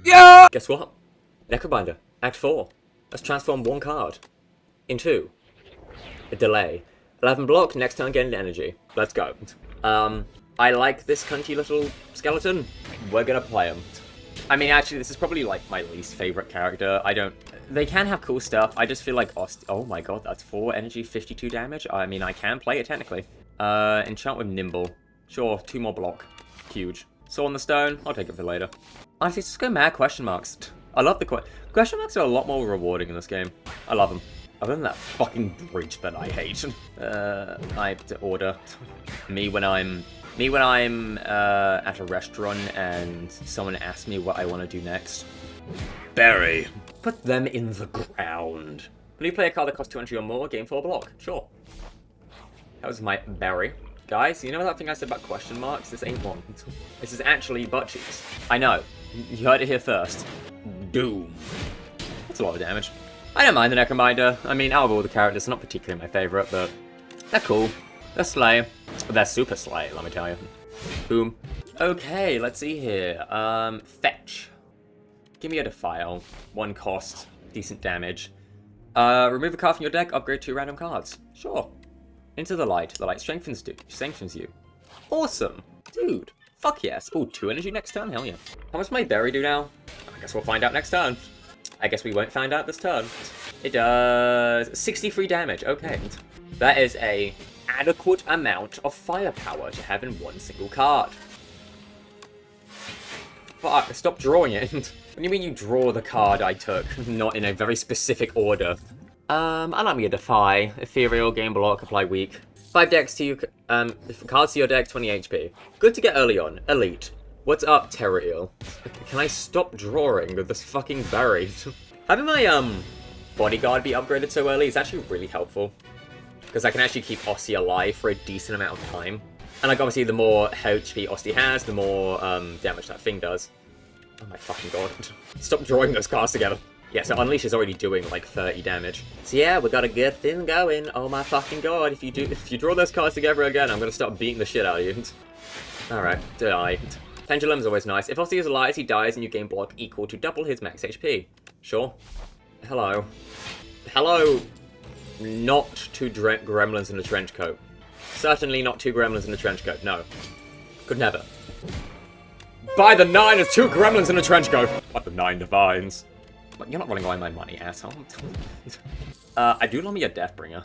Yeah! Guess what? Necrobinder, Act 4. Let's transform one card into a delay. 11 block, next turn gain energy. Let's go. I like this cunty little skeleton. We're gonna play him. I mean, actually, this is probably, like, my least favorite character. They can have cool stuff. I just feel like Osty... Oh my god, that's 4 energy, 52 damage. I mean, I can play it, technically. Enchant with Nimble. Sure, 2 more block. Huge. Sword in the Stone. I'll take it for later. Honestly, just go mad question marks. I love the question marks are a lot more rewarding in this game. I love them. Other than that fucking bridge that I hate. I have to order. Me when I'm at a restaurant and someone asks me what I want to do next. Bury. Put them in the ground. When you play a card that costs 2 entry or more, game 4 block. Sure. That was my bury. Guys, you know that thing I said about question marks? This ain't one. This is actually butt cheeks. I know. You heard it here first. Doom. That's a lot of damage. I don't mind the necrobinder. I mean, out of all the characters, they're not particularly my favorite, but they're cool. They're slay. They're super slay, let me tell you. Boom. Okay, let's see here. Fetch. Give me a defile. 1 cost. Decent damage. Remove a card from your deck, upgrade 2 random cards. Sure. Into the light. The light strengthens you. Awesome. Dude. Fuck yes. Ooh, 2 energy next turn? Hell yeah. How much does my berry do now? I guess we'll find out next turn. I guess we won't find out this turn. It does 63 damage. Okay. That is a adequate amount of firepower to have in one single card. Fuck, stop drawing it. What do you mean you draw the card I took? Not in a very specific order. Allow me a defy. Ethereal, game block, apply weak. 5 decks to you, cards to your deck, 20 HP. Good to get early on. Elite. What's up, Terrariel? Can I stop drawing with this fucking berry? Having my, bodyguard be upgraded so early is actually really helpful. Because I can actually keep Osty alive for a decent amount of time. And, like, obviously, the more HP Osty has, the more, damage that thing does. Oh my fucking god. Stop drawing those cards together. Yeah, so Unleash is already doing, like, 30 damage. So yeah, we got a good thing going. Oh my fucking god, if you draw those cards together again, I'm gonna start beating the shit out of you. Alright, die. Pendulum's always nice. If Osty is alive, he dies and you gain block equal to double his max HP. Sure. Hello. Hello. Not 2 gremlins in a trench coat. Certainly not 2 gremlins in a trench coat, no. Could never. By the 9, there's 2 gremlins in a trench coat! What the 9 divines? You're not running away my money, asshole. I do love me a Deathbringer.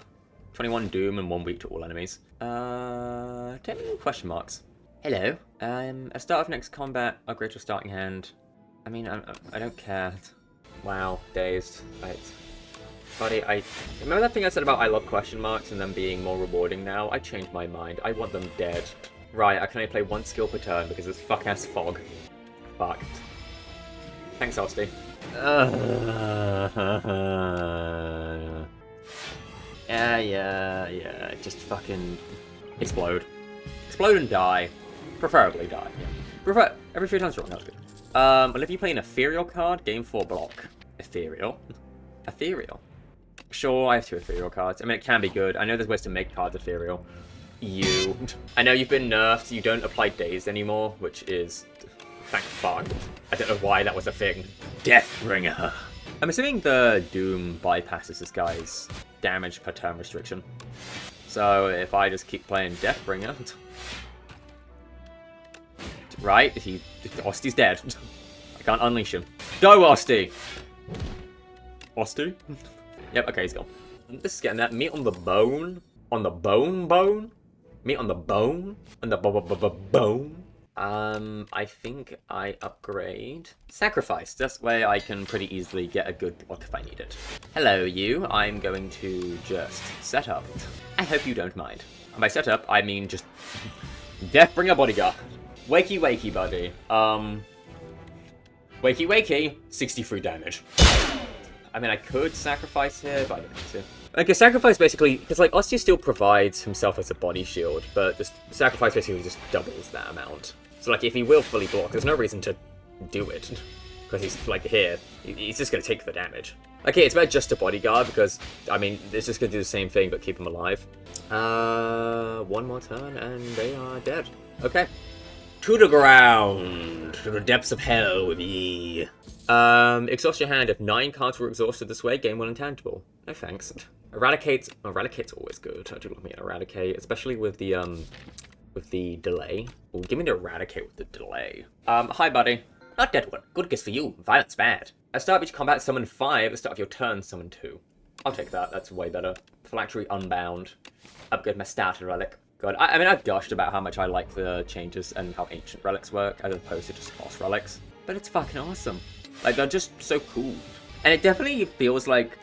21 Doom and 1 weak to all enemies. 10 question marks. Hello. At the start of next combat, upgrade your starting hand. I mean, I don't care. Wow, dazed. Right. Buddy, remember that thing I said about I love question marks and them being more rewarding now? I changed my mind. I want them dead. Right, I can only play 1 skill per turn because it's fuck-ass fog. Fucked. Thanks, Osty. Yeah. Just fucking explode. Explode and die. Preferably die. Yeah. Every 3 times wrong, that's good. Well, if you play an ethereal card, game 4 block. Ethereal? Ethereal. Sure, I have 2 ethereal cards. I mean, it can be good. I know there's ways to make cards ethereal. I know you've been nerfed. You don't apply daze anymore, which is... Thank fuck. I don't know why that was a thing. Deathbringer. I'm assuming the Doom bypasses this guy's damage per turn restriction. So if I just keep playing Deathbringer... Right? Osty's dead. I can't unleash him. Go, Osty! Osty? Yep, okay, he's gone. This is getting that meat on the bone. On the bone? Meat on the bone? On the bone? I think I upgrade Sacrifice. This way I can pretty easily get a good block if I need it. Hello, you. I'm going to just set up. I hope you don't mind. And by set up, I mean just Deathbringer Bodyguard. Wakey, buddy. Wakey, 63 damage. I mean, I could sacrifice here, but I don't need to. Okay, sacrifice basically, because like Osty still provides himself as a body shield, but the sacrifice basically just doubles that amount. So like, if he will fully block, there's no reason to do it, because he's like here. He's just gonna take the damage. Okay, it's about just a bodyguard because I mean, it's just gonna do the same thing but keep him alive. 1 more turn and they are dead. Okay. To the ground, to the depths of hell with ye. Exhaust your hand. If 9 cards were exhausted this way, gain 1 intangible. No thanks. Eradicate's always good. I do love me an Eradicate, especially with the delay. Oh, give me the Eradicate with the delay. Hi buddy. Not dead one. Good guess for you. Violence bad. At the start of each combat, summon 5. At the start of your turn, summon 2. I'll take that. That's way better. Phylactery Unbound. Upgrade my starter relic. God, I mean, I've gushed about how much I like the changes and how ancient relics work, as opposed to just boss relics. But it's fucking awesome. Like, they're just so cool. And it definitely feels like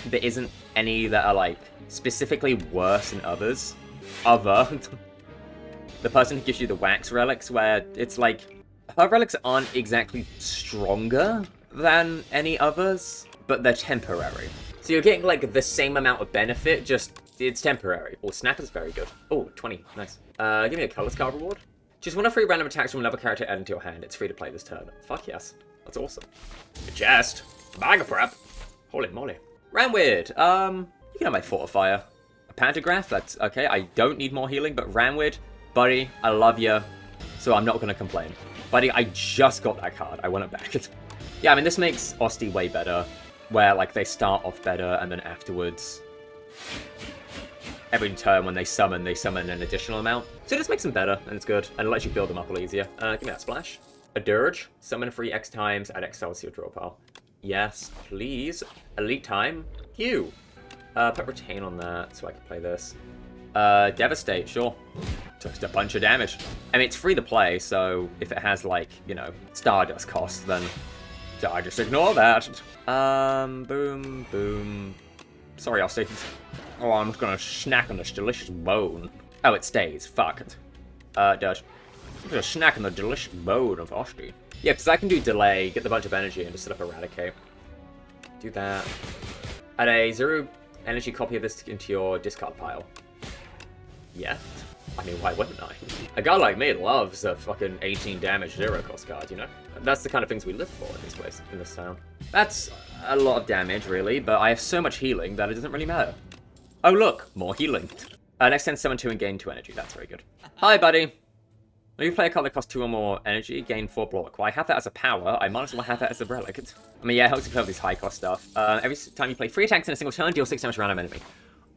there isn't any that are, like, specifically worse than others. Other the person who gives you the wax relics, where it's like, her relics aren't exactly stronger than any others, but they're temporary. So you're getting, like, the same amount of benefit, just it's temporary. Oh, Snapper's very good. Oh, 20. Nice. Give me a colors card reward. Just 1 of 3 random attacks from another character added to your hand. It's free to play this turn. Fuck yes. That's awesome. A chest. Bag of prep. Holy moly. Ramweird. You can have my Fortifier. A Pantograph. That's okay. I don't need more healing, but Ramweird, buddy, I love you. So I'm not going to complain. Buddy, I just got that card. I want it back. Yeah, I mean, this makes Osty way better. Where, like, they start off better, and then afterwards, every turn when they summon an additional amount. So it just makes them better, and it's good, and it lets you build them up a little easier. Give me that splash. A Dirge. Summon free X times, add X cells to your draw pile. Yes, please. Elite time. You. Put Retain on that, so I can play this. Devastate, sure. Just a bunch of damage. I mean, it's free to play, so if it has, like, you know, Stardust cost, then I just ignore that. Boom, boom. Sorry, Osty. Oh, I'm just gonna snack on this delicious bone. Oh, it stays. Fuck it. It does. I'm gonna snack on the delicious bone of Osty. Yeah, because I can do delay, get the bunch of energy, and just set up Eradicate. Do that. Add a 0 energy copy of this into your discard pile. Yeah. I mean, why wouldn't I? A guy like me loves a fucking 18 damage 0 cost card, you know? That's the kind of things we live for in this place, in this town. That's a lot of damage, really, but I have so much healing that it doesn't really matter. Oh, look, more healing. Next turn, summon 2 and gain 2 energy. That's very good. Hi, buddy. When you play a card that costs 2 or more energy, gain 4 block. Well, I have that as a power. I might as well have that as a relic. I mean, yeah, it helps you play with these high cost stuff. Every time you play 3 attacks in a single turn, deal 6 damage to random enemy.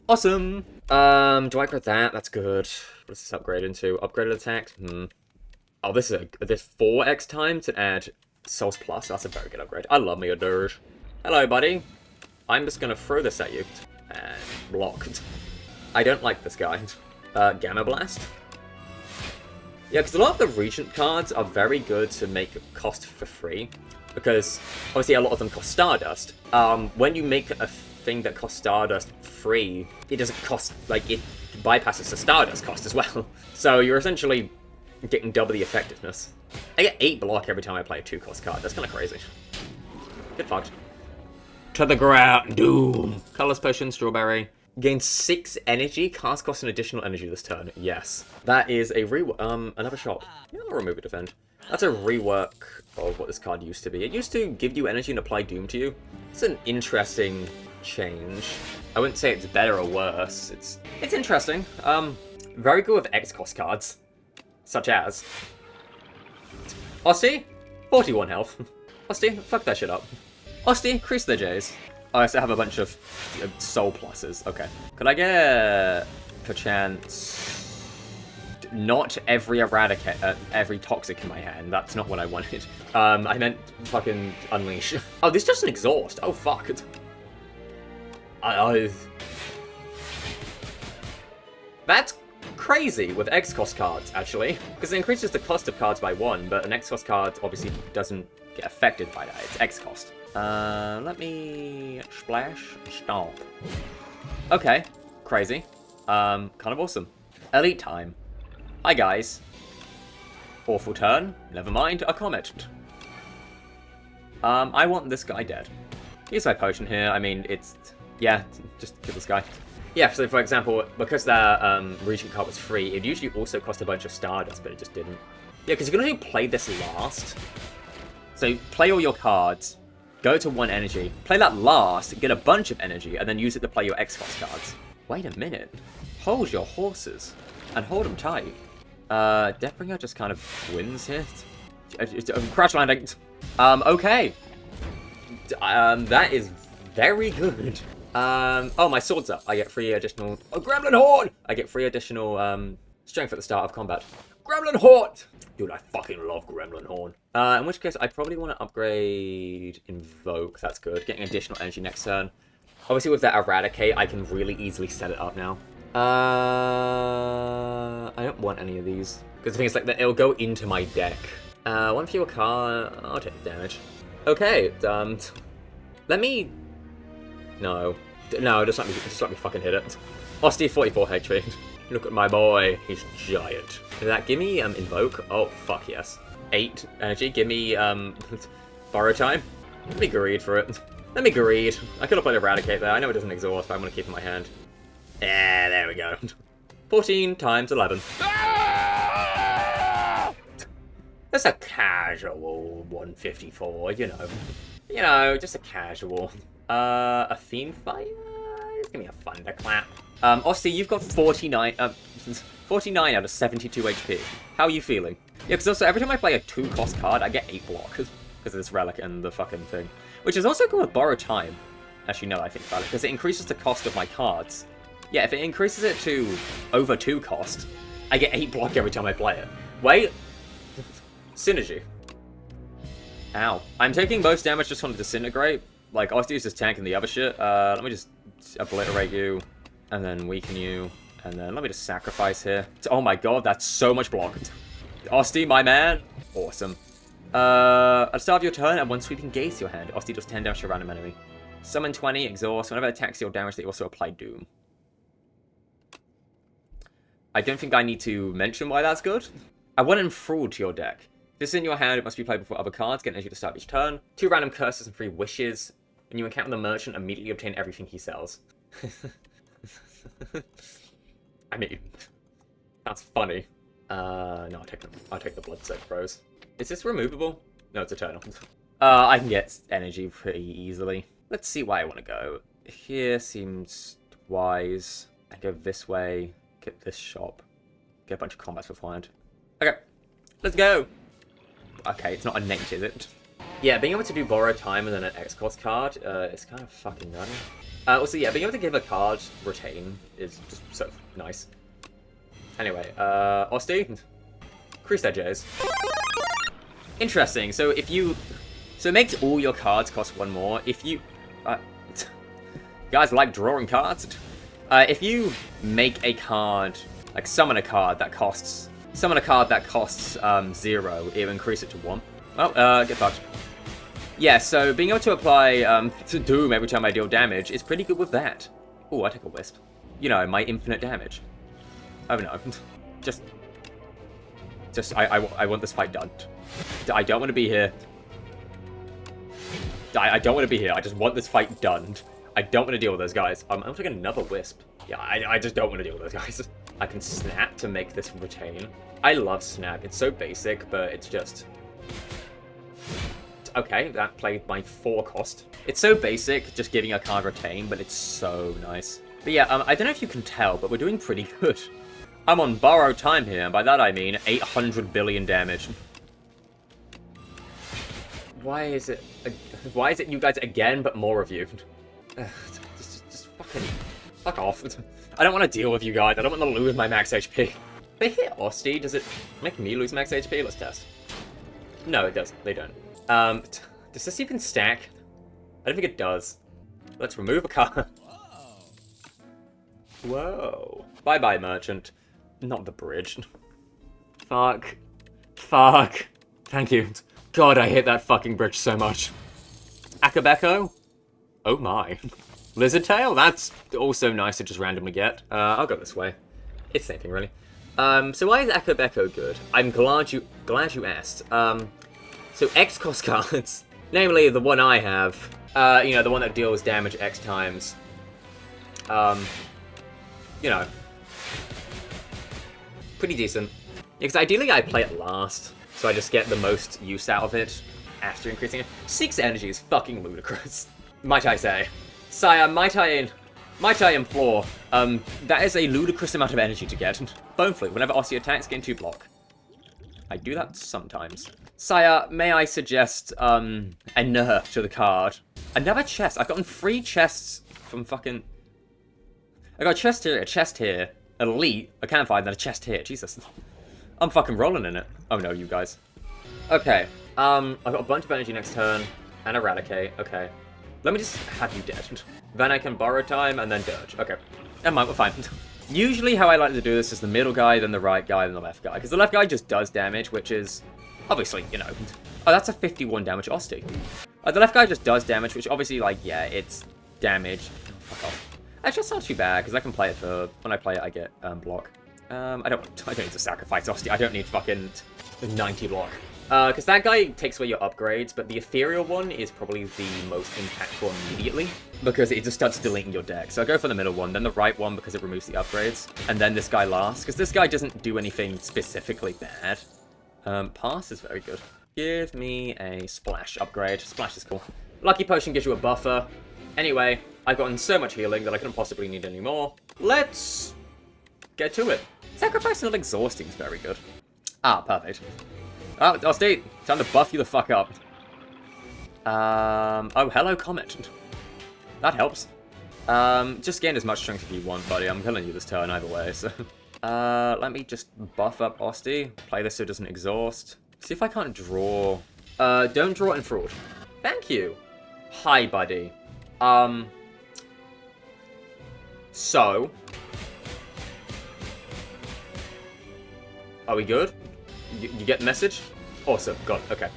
Awesome! Do I upgrade that? That's good. What does this upgrade into? Upgraded attack? Oh, this is 4 X time to add Souls Plus. That's a very good upgrade. I love me a Dirge. Hello, buddy. I'm just gonna throw this at you. And block. I don't like this guy. Gamma Blast? Yeah, because a lot of the Regent cards are very good to make cost for free. Because, obviously, a lot of them cost Stardust. When you make a thing that costs Stardust free, it doesn't cost, like, it bypasses the Stardust cost as well. So you're essentially getting double the effectiveness. I get 8 block every time I play a 2-cost card. That's kind of crazy. Get fucked. To the ground, doom. Colorless Potion, Strawberry. Gain 6 energy, cast cost an additional energy this turn. Yes. That is a another shop. Yeah, I'll remove a defend. That's a rework of what this card used to be. It used to give you energy and apply doom to you. It's an interesting change. I wouldn't say it's better or worse. It's interesting. Very good with X-cost cards. Such as Osty, 41 health. Osty, fuck that shit up. Osty, increase their J's. Oh, I still have a bunch of soul pluses. Okay. Could I get, perchance, not every Eradicate, every Toxic in my hand? That's not what I wanted. I meant fucking Unleash. Oh, this is just an exhaust. Oh, fuck. That's crazy with X-cost cards, actually. Because it increases the cost of cards by 1, but an X-cost card obviously doesn't get affected by that. It's X-cost. Let me splash, stomp. Okay, crazy. Kind of awesome. Elite time. Hi guys. Awful turn. Never mind, a comet. I want this guy dead. Use my potion here. I mean, it's, yeah, just kill this guy. Yeah, so for example, because that Regent card was free, it usually also cost a bunch of Stardust, but it just didn't. Yeah, because you're going to play this last. So play all your cards. Go to 1 energy, play that last, get a bunch of energy, and then use it to play your X-cost cards. Wait a minute. Hold your horses. And hold them tight. Deathbringer just kind of wins here. Crash landing. Okay. That is very good. Oh, my sword's up. I get 3 additional... Oh, Gremlin Horde! I get 3 additional, strength at the start of combat. Gremlin Horde! Dude, I fucking love Gremlin Horn. In which case, I probably want to upgrade Invoke. That's good. Getting additional energy next turn. Obviously, with that Eradicate, I can really easily set it up now. I don't want any of these. Because the thing is, like, it'll go into my deck. 1 fewer card. I'll take the damage. Okay, let me... No. No, just let me fucking hit it. Osty 44 HP. Look at my boy. He's giant. Did that give me Invoke? Oh, fuck yes. 8 energy. Give me Borrow Time. Let me greed for it. Let me greed. I could have played Eradicate there. I know it doesn't exhaust, but I'm going to keep it in my hand. Yeah, there we go. 14 times 11. That's a casual 154, you know. You know, just a casual. A Fiend Fire? Give me a Thunderclap. Osty, you've got 49 out of 72 HP. How are you feeling? Yeah, because also every time I play a 2-cost card, I get 8 block. Because of this Relic and the fucking thing. Which is also good with Borrow Time. Actually, no, I think about it. Because it increases the cost of my cards. Yeah, if it increases it to over 2 cost, I get 8 block every time I play it. Wait. Synergy. Ow. I'm taking most damage just from Disintegrate. Like, Osty is just tanking the other shit. Let me just obliterate you. And then weaken you. And then let me just sacrifice here. Oh my god, that's so much block. Osty, my man. Awesome. At the start of your turn, and one sweeping gaze to your hand, Osty does 10 damage to a random enemy. Summon 20, exhaust. Whenever it attacks, deal damage, they also apply Doom. I don't think I need to mention why that's good. I want Enthralled to your deck. If this is in your hand, it must be played before other cards. Get energy to start each turn. 2 random curses and 3 wishes. When you encounter the merchant, immediately obtain everything he sells. I mean, that's funny. No, I'll take the Bloodsoaked Rose. Is this removable? No, it's eternal. I can get energy pretty easily. Let's see why I want to go. Here seems wise. I go this way, get this shop, get a bunch of combats beforehand. Okay, let's go. Okay, it's not a nate, is it? Yeah, being able to do Borrow Time and then an X-Cost card is kind of fucking nutty. Also, yeah, being able to give a card Retain is just so nice. Anyway, Osty, increase that J's. Interesting, so if you... So it makes all your cards cost 1 more. If you... you guys like drawing cards? If you make a card, like summon a card that costs... Summon a card that costs 0, it'll increase it to 1. Well, get fucked. Yeah, so being able to apply to Doom every time I deal damage is pretty good with that. Ooh, I take a Wisp. You know, my infinite damage. Oh no. Just I want this fight done. I don't want to be here. I don't want to be here. I just want this fight done. I don't want to deal with those guys. I'm taking another Wisp. Yeah, I just don't want to deal with those guys. I can Snap to make this Retain. I love Snap. It's so basic, but it's just... Okay, that played my 4 cost. It's so basic, just giving a card Retain, but it's so nice. But yeah, I don't know if you can tell, but we're doing pretty good. I'm on Borrow Time here, and by that I mean 800 billion damage. Why is it you guys again, but more of you? Just fucking... Fuck off. I don't want to deal with you guys. I don't want to lose my max HP. If they hit Osty, does it make me lose max HP? Let's test. No, it doesn't. They don't. Does this even stack? I don't think it does. Let's remove a card. Whoa. Bye-bye, merchant. Not the bridge. Fuck. Fuck. Thank you. God, I hate that fucking bridge so much. Akabeko? Oh my. Lizard Tail? That's also nice to just randomly get. I'll go this way. It's the same thing, really. So why is Akabeko good? I'm glad you asked. So X-Cost cards, namely the one I have, you know, the one that deals damage X times, you know, pretty decent. Because ideally I play it last, so I just get the most use out of it after increasing it. 6 energy is fucking ludicrous, might I say. Sire, might I implore, that is a ludicrous amount of energy to get. Bone Flute, whenever Osty attacks, gain 2 block. I do that sometimes. Sire, may I suggest, a nerf to the card? Another chest. I've gotten 3 chests from fucking... I got a chest here, an elite, a campfire, then a chest here. Jesus. I'm fucking rolling in it. Oh no, you guys. Okay, I've got a bunch of energy next turn, and Eradicate. Okay. Let me just have you dead. Then I can borrow time, and then Dirge. Okay. Never mind, we're fine. Usually how I like to do this is the middle guy, then the right guy, then the left guy. Because the left guy just does damage, which is... obviously, you know... Oh, that's a 51 damage Osty. The left guy just does damage, which obviously, like, yeah, it's damage. Oh, fuck off. Actually, that's not too bad, because I can play it for... when I play it, I get block. I don't need to sacrifice Osty. I don't need fucking 90 block. Because that guy takes away your upgrades, but the ethereal one is probably the most impactful immediately, because it just starts deleting your deck. So I go for the middle one, then the right one because it removes the upgrades, and then this guy last, because this guy doesn't do anything specifically bad. Pass is very good. Give me a Splash upgrade. Splash is cool. Lucky Potion gives you a buffer. Anyway, I've gotten so much healing that I couldn't possibly need any more. Let's get to it. Sacrifice and Exhausting is very good. Ah, perfect. Oh, Osty, time to buff you the fuck up. Oh, hello, Comet. That helps. Just gain as much strength as you want, buddy. I'm killing you this turn either way, so... let me just buff up Osty. Play this so it doesn't exhaust. See if I can't draw. Don't draw in fraud. Thank you. Hi, buddy. So... are we good? You get the message? Awesome. Got it. Okay.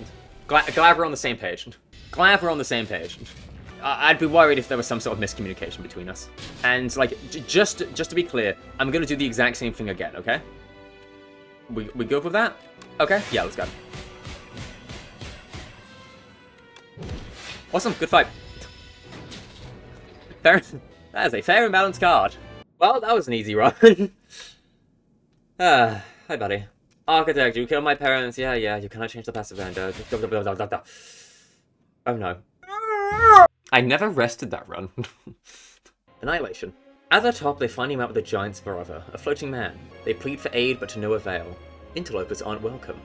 Glad we're on the same page. Glad we're on the same page. I'd be worried if there was some sort of miscommunication between us. And, like, just to be clear, I'm going to do the exact same thing again, okay? We good with that? Okay? Yeah, let's go. Awesome. Good fight. Fair. That is a fair and balanced card. Well, that was an easy run. Hi, buddy. Architect, you killed my parents. Yeah, you cannot change the passive vendor. Oh no. I never rested that run. Annihilation. At the top, they find him out with a giant's brother, a floating man. They plead for aid, but to no avail. Interlopers aren't welcome.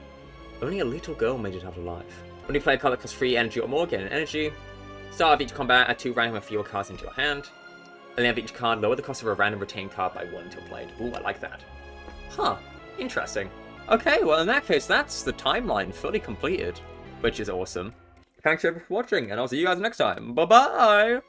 Only a little girl made it out alive. When you play a card that costs 3 energy or more, gain an energy. Start of each combat, add 2 random or fewer cards into your hand. At the end of each card, lower the cost of a random retained card by 1 until played. Ooh, I like that. Huh. Interesting. Okay, well in that case, that's the timeline fully completed, which is awesome. Thanks everyone for watching, and I'll see you guys next time. Bye-bye!